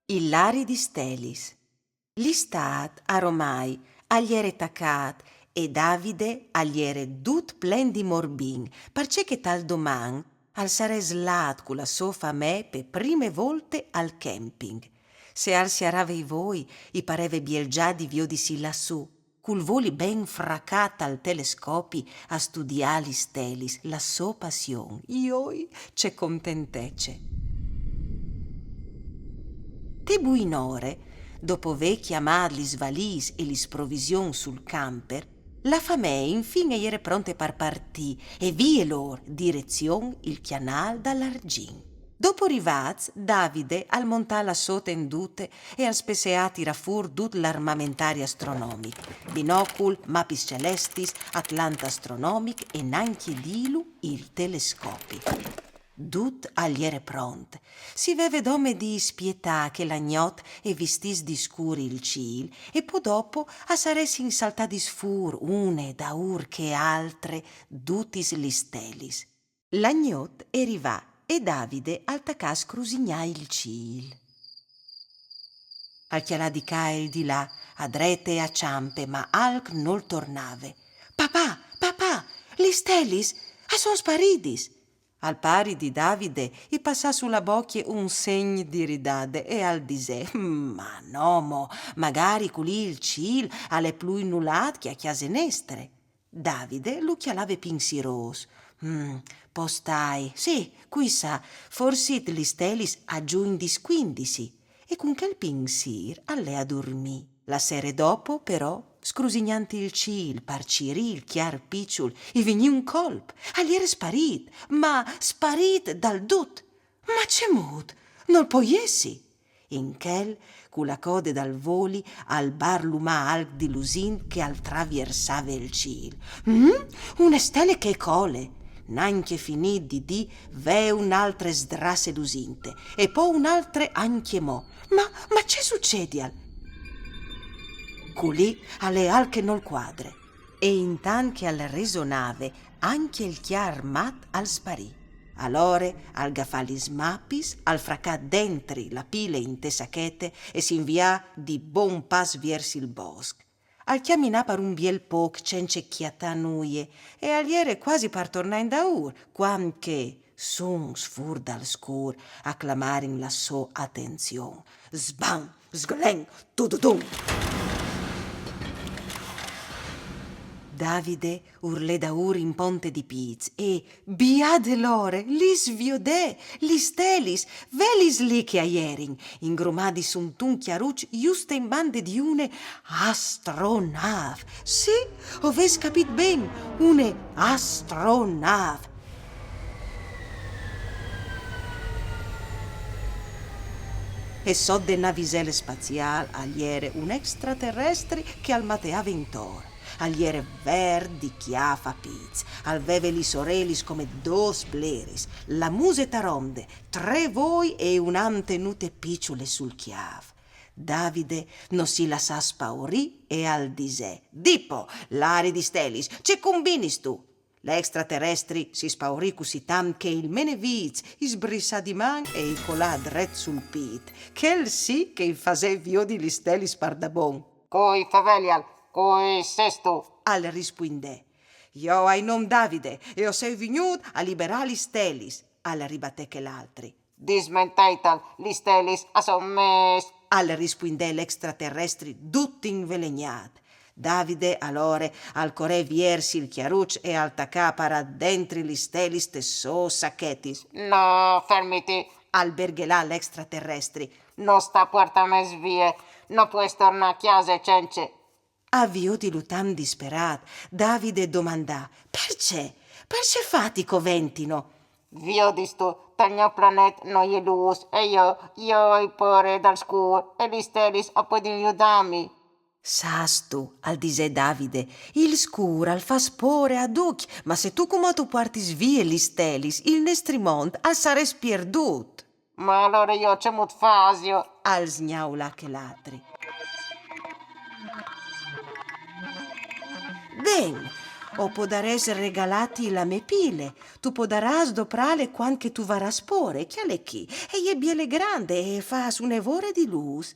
Ilari di Stelis. L'istat ormai agli ere taccat e Davide agli ere dut plen di morbin, parce che tal doman al sare slat con la sua famè per prime volte al camping. Se al si arave voi, i pareve biel già di viodisi lassù, cul voli ben fraccat al telescopi a studiare li stelis, la sua passion. Ioi c'è contentece. Te buinore, dopo vecchia chiamar lis valis e lis provision sul camper, la famè infine ere pronte par partì e vie lor direzion il canal dall'Argin. Dopo rivaz, Davide al montà la sua tendute e al speseà tira fur tut l'armamentari astronomic, binocul, mapis celestis, atlanta astronomic e nanchi dilu il telescopi. Dut agli ere pront. Si veve dome di spietà che l'agnot e vistis di scuri il cil e poi dopo a saresi insaltadis fur une da ur che altre dutis li stelis. L'agnot erivà e Davide al tacà scrusignà il cil. Al chialà di ca e di là, a drete e a ciampe, ma alc nol tornave. Papà, li stelis, a son sparidis. Al pari di Davide gli passà sulla bocchie un segno di ridade e al disè, ma nomo, magari culì il cil alle plui nullat che a chiase nestre. Davide lo chialave pinsiros. Postai, sì, qui sa, forsit li stelis a giugn disquindisi. E con quel pinsir alle a dormì. La sere dopo, però, scrusignanti il cil, parcirì il chiar picciul, e vegni un colp. Agli era sparit, ma sparit dal dut. Ma c'è mut, non poiessi. In quel, cu la code dal voli, al bar lumà alc di lusin che al traversave il cil. Une stelle che cole. Nanche finì di dì, ve un'altre sdrasse lusinte, e poi un'altre anche mo. Ma c'è succedial? Culì alle alche nol quadre, e intan che al resonave anche il chiar mat al sparì. Allore al gafalis mapis, al fracà dentri la pile in te sacchete e si invià di bon pas versi il bosc. Al chiaminà par un biel poc cence chiatà nuie e aliere quasi par tornà in daur, quanche sun sfur dal scur a clamarin la so attenzion. Sban, sglen, tududum. Davide urlè da ur in ponte di Piz e, biade l'ore, li sviodè, li stelis, velis li che aierin, ingrumadi suntun chiaruc giuste in bande di une astronav. Sì, oves capit ben, une astronav. E so de navisele spazial agliere un extraterrestri che al mateava intor. Agliere verdi chiafa piz, al veveli sorelis come dos bleris, la muse taronde, tre voi e un'ante nute picciule sul chiav. Davide non si la sa spaurì e al disè, Dipo, l'ari di stelis, ce combinis tu? L'extraterrestri si spaurì così tam che il meneviz isbrissa di man e i colà dret sul pit, ch'el sì che il fasè vio di li stelis pardabon. Coi favelial, coi sestu. Al rispuindè. Io ai nom Davide e ho sei vignut a liberà li stelis. Al ribatè che l'altri. Dismenteital, li stelis a son mes. Al rispuindè l'extraterrestri tutti invelegnat. Davide allora al corè viersi il chiaruc e al tacà para dentri li stelis tesso sacchetis. No, fermiti. Al berghelà l'extraterrestri. No sta puerta me svie. No puoi tornare a chiesa cence. Avviò di lutam disperat. Davide domandà, perché? Perché fatico ventino? Viodis tu, tagno planet no je luz, e io i pore dal scur, e li stelis a poi di aiutami. Sas tu, al dise Davide, il scur al fa spore a duc, ma se tu come tu partis vie li stelis, il nestrimont al sares pierdut. Ma allora io c'è mut fasio. Al sgnaula che l'altri. Ben, o podares regalati la me pile, tu podaràs doprale quan che tu varàs spore, che alle chi, e è biele grande e fa su nevore di luz.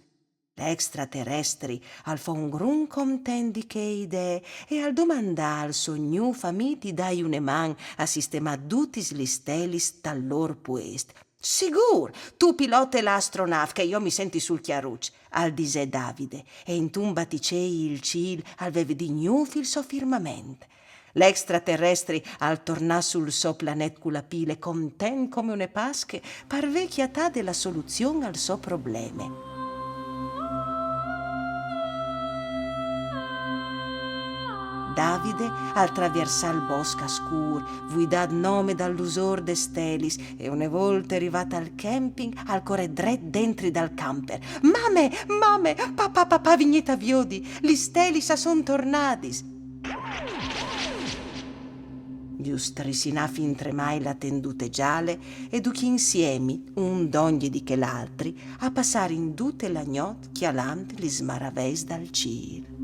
L'extraterrestri al fa un grun contendi che idee e al domandà al sognu famiti dai une man a sistema dutis li stelis tal lor puest. Sigur, tu pilote l'astronav che io mi senti sul chiarucci, al dise Davide, e in tu baticei il cil al vevedi gnufi il so firmament. L'extraterrestri al tornà sul so planet cu la pile content come une pasche, parve chiatà della soluzione al so probleme. Davide al traversà il bosco scur, vui dat nome dall'usor de stelis e une volte arrivata al camping al corre dret dentri dal camper. Mame, papà vigneta viodi, li stelis a son tornadis. Giustrisina fin tremai la tendute giale e duchi insiemi, un d'ogni di che l'altri, a passare in dute la gnot chialant li smaraveis dal cil.